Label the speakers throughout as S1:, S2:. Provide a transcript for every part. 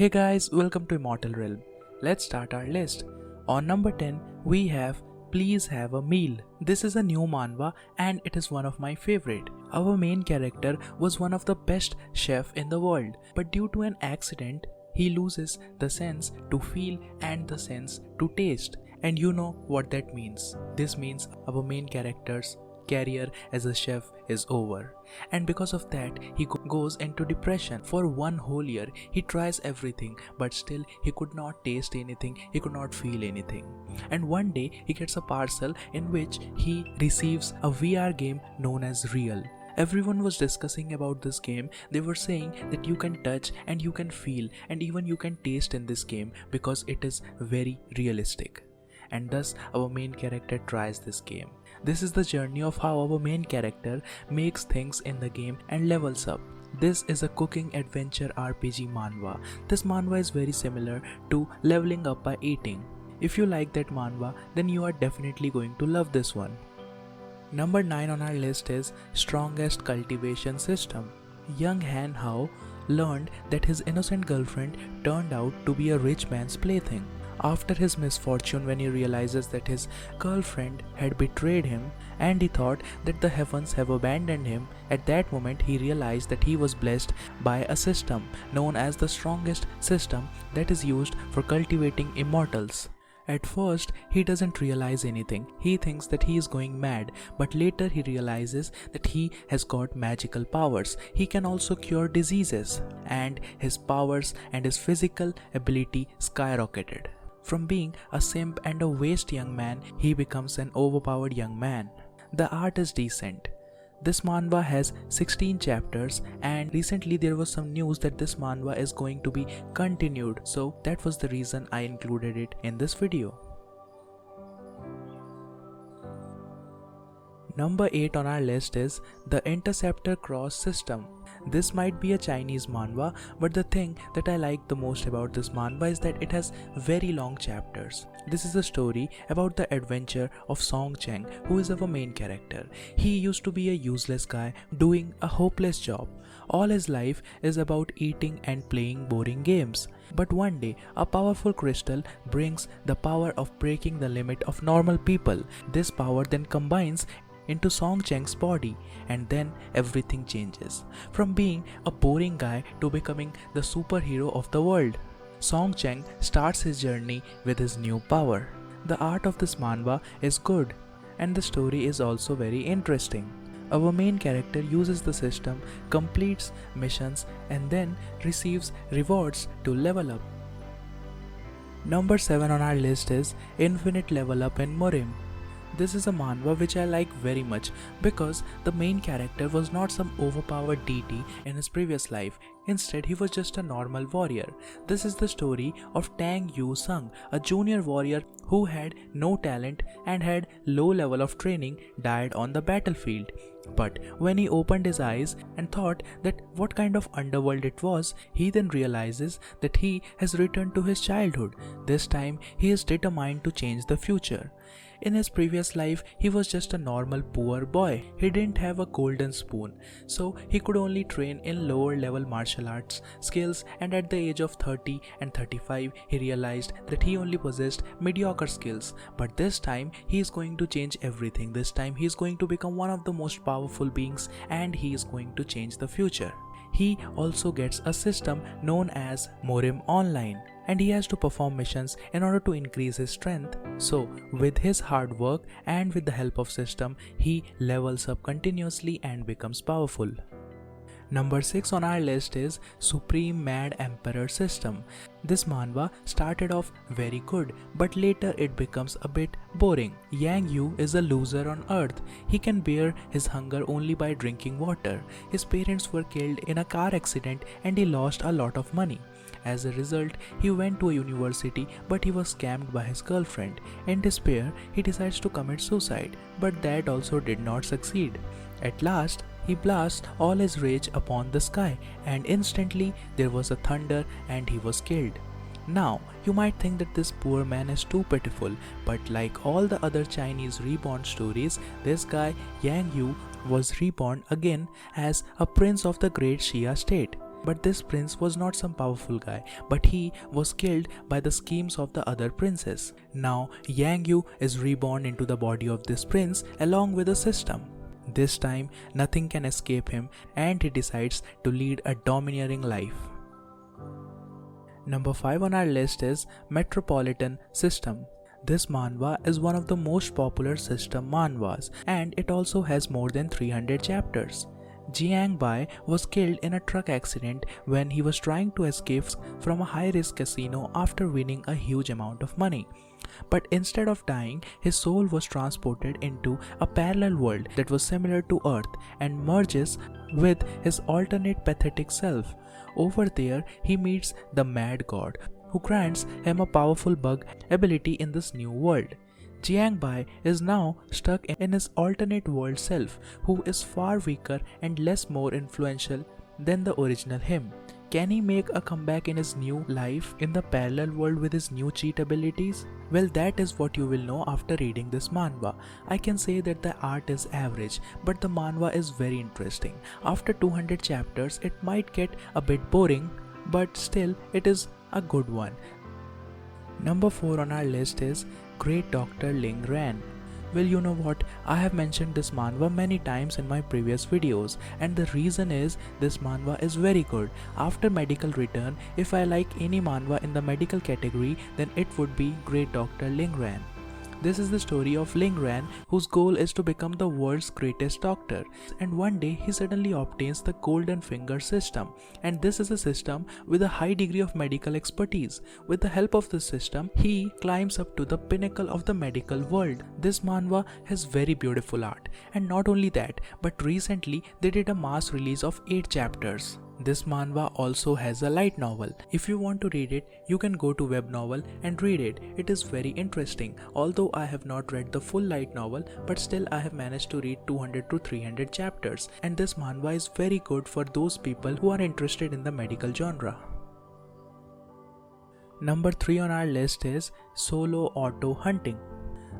S1: Hey guys, welcome to Immortal Realm. Let's start our list. On number 10, we have Please Have a Meal. This is a new manhwa and it is one of my favorite. Our main character was one of the best chef in the world, but due to an accident, he loses the sense to feel and the sense to taste. And you know what that means. This means our main character's career as a chef is over, and because of that he goes into depression. For one whole year he tries everything, but still he could not taste anything, he could not feel anything. And one day he gets a parcel in which he receives a VR game known as Real. Everyone was discussing about this game. They were saying that you can touch and you can feel and even you can taste in this game because it is very realistic. And thus our main character tries this game. This is the journey of how our main character makes things in the game and levels up. This is a cooking adventure RPG manhwa. This manhwa is very similar to leveling up by eating. If you like that manhwa, then you are definitely going to love this one. Number 9 on our list is Strongest Cultivation System. Young Han Hao learned that his innocent girlfriend turned out to be a rich man's plaything. After his misfortune, when he realizes that his girlfriend had betrayed him and he thought that the heavens have abandoned him, at that moment he realized that he was blessed by a system known as the strongest system that is used for cultivating immortals. At first, he doesn't realize anything. He thinks that he is going mad, but later he realizes that he has got magical powers. He can also cure diseases, and his powers and his physical ability skyrocketed. From being a simp and a waste young man, he becomes an overpowered young man. The art is decent. This manhwa has 16 chapters, and recently there was some news that this manhwa is going to be continued, so that was the reason I included it in this video. Number 8 on our list is the Interceptor Cross System. This might be a Chinese manhwa, but the thing that I like the most about this manhwa is that it has very long chapters. This is a story about the adventure of Song Cheng, who is our main character. He used to be a useless guy doing a hopeless job. All his life is about eating and playing boring games. But one day, a powerful crystal brings the power of breaking the limit of normal people. This power then combines into Song Cheng's body, and then everything changes. From being a boring guy to becoming the superhero of the world. Song Cheng starts his journey with his new power. The art of this manhwa is good, and the story is also very interesting. Our main character uses the system, completes missions, and then receives rewards to level up. Number 7 on our list is Infinite Level Up in MURIM. This is a manhwa which I like very much because the main character was not some overpowered deity in his previous life. Instead, he was just a normal warrior. This is the story of Tang Yu Sung, a junior warrior who had no talent and had low level of training, died on the battlefield. But when he opened his eyes and thought that what kind of underworld it was, he then realizes that he has returned to his childhood. This time, he is determined to change the future. In his previous life, he was just a normal poor boy. He didn't have a golden spoon, so he could only train in lower level martial arts skills, and at the age of 30 and 35, he realized that he only possessed mediocre skills. But this time, he is going to change everything. This time, he is going to become one of the most powerful beings, and he is going to change the future. He also gets a system known as MURIM Online, and he has to perform missions in order to increase his strength. So with his hard work and with the help of system, he levels up continuously and becomes powerful. Number 6 on our list is Supreme Mad Emperor System. This manhwa started off very good, but later it becomes a bit boring. Yang Yu is a loser on earth. He can bear his hunger only by drinking water. His parents were killed in a car accident and he lost a lot of money. As a result, he went to a university, but he was scammed by his girlfriend. In despair, he decides to commit suicide, but that also did not succeed. At last, he blasts all his rage upon the sky, and instantly there was a thunder and he was killed. Now, you might think that this poor man is too pitiful, but like all the other Chinese reborn stories, this guy Yang Yu was reborn again as a prince of the great Xia state. But this prince was not some powerful guy, but he was killed by the schemes of the other princes. Now Yang Yu is reborn into the body of this prince along with a system. This time nothing can escape him and he decides to lead a domineering life. Number 5 on our list is Metropolitan System. This manhwa is one of the most popular system manhwas and it also has more than 300 chapters. Jiang Bai was killed in a truck accident when he was trying to escape from a high-risk casino after winning a huge amount of money. But instead of dying, his soul was transported into a parallel world that was similar to Earth and merges with his alternate pathetic self. Over there, he meets the Mad God, who grants him a powerful bug ability in this new world. Jiang Bai is now stuck in his alternate world self, who is far weaker and less more influential than the original him. Can he make a comeback in his new life in the parallel world with his new cheat abilities? Well, that is what you will know after reading this manhwa. I can say that the art is average, but the manhwa is very interesting. After 200 chapters, it might get a bit boring, but still it is a good one. Number 4 on our list is Great Dr. Ling Ran. Well, you know what, I have mentioned this manhwa many times in my previous videos and the reason is this manhwa is very good. After Medical Return, if I like any manhwa in the medical category, then it would be Great Dr. Ling Ran. This is the story of Ling Ran, whose goal is to become the world's greatest doctor. And one day he suddenly obtains the Golden Finger system. And this is a system with a high degree of medical expertise. With the help of this system, he climbs up to the pinnacle of the medical world. This manhwa has very beautiful art. And not only that, but recently they did a mass release of 8 chapters. This manhwa also has a light novel. If you want to read it, you can go to web novel and read it. It is very interesting. Although I have not read the full light novel, but still I have managed to read 200 to 300 chapters. And this manhwa is very good for those people who are interested in the medical genre. Number 3 on our list is Solo Auto Hunting.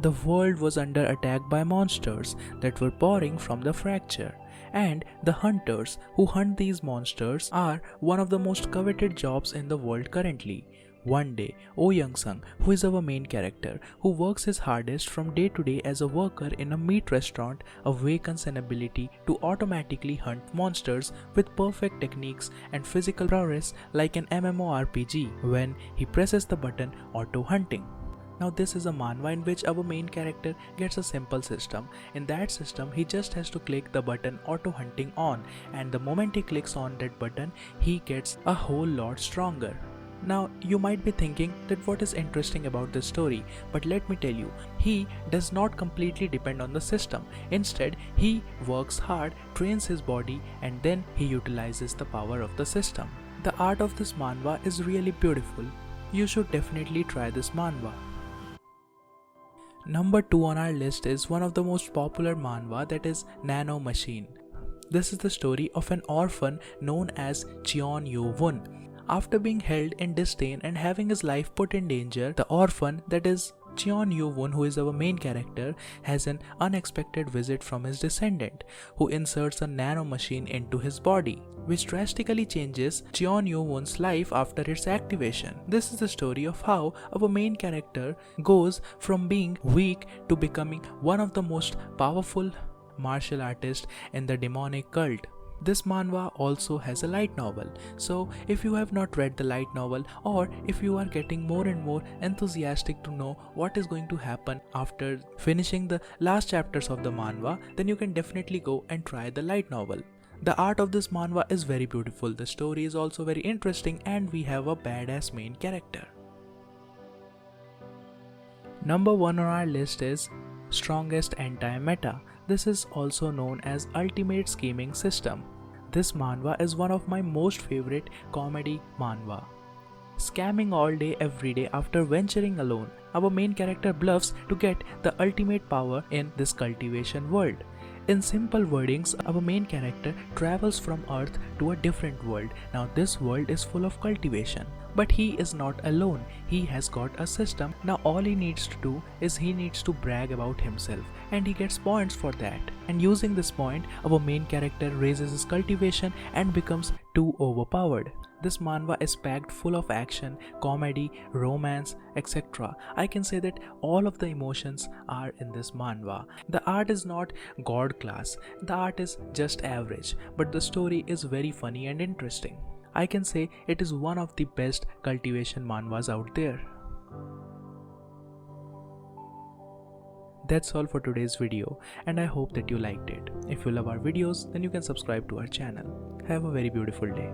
S1: The world was under attack by monsters that were pouring from the fracture. And the hunters who hunt these monsters are one of the most coveted jobs in the world currently. One day, Oh Young-sung, who is our main character, who works his hardest from day to day as a worker in a meat restaurant, awakens an ability to automatically hunt monsters with perfect techniques and physical prowess like an MMORPG when he presses the button Auto Hunting. Now this is a manhwa in which our main character gets a simple system. In that system, he just has to click the button Auto Hunting on, and the moment he clicks on that button, he gets a whole lot stronger. Now you might be thinking that what is interesting about this story, but let me tell you, he does not completely depend on the system. Instead, he works hard, trains his body, and then he utilizes the power of the system. The art of this manhwa is really beautiful. You should definitely try this manhwa. Number 2 on our list is one of the most popular manhwa, that is Nano Machine. This is the story of an orphan known as Cheon Yoo-won. After being held in disdain and having his life put in danger, the orphan, that is Cheon Yoo-won, who is our main character, has an unexpected visit from his descendant, who inserts a nano machine into his body, which drastically changes Cheon Yoo-won's life after its activation. This is the story of how our main character goes from being weak to becoming one of the most powerful martial artists in the demonic cult. This manhwa also has a light novel, so if you have not read the light novel, or if you are getting more and more enthusiastic to know what is going to happen after finishing the last chapters of the manhwa, then you can definitely go and try the light novel. The art of this manhwa is very beautiful, the story is also very interesting, and we have a badass main character. Number 1 on our list is Strongest Anti-Meta. This is also known as Ultimate Scheming System. This manhwa is one of my most favorite comedy manhwa. Scamming all day every day after venturing alone, our main character bluffs to get the ultimate power in this cultivation world. In simple wordings, our main character travels from Earth to a different world. Now this world is full of cultivation. But he is not alone, he has got a system. Now all he needs to do is he needs to brag about himself, and he gets points for that. And using this point, our main character raises his cultivation and becomes too overpowered. This manhwa is packed full of action, comedy, romance, etc. I can say that all of the emotions are in this manhwa. The art is not god class, the art is just average, but the story is very funny and interesting. I can say it is one of the best cultivation manhwas out there. That's all for today's video, and I hope that you liked it. If you love our videos, then you can subscribe to our channel. Have a very beautiful day.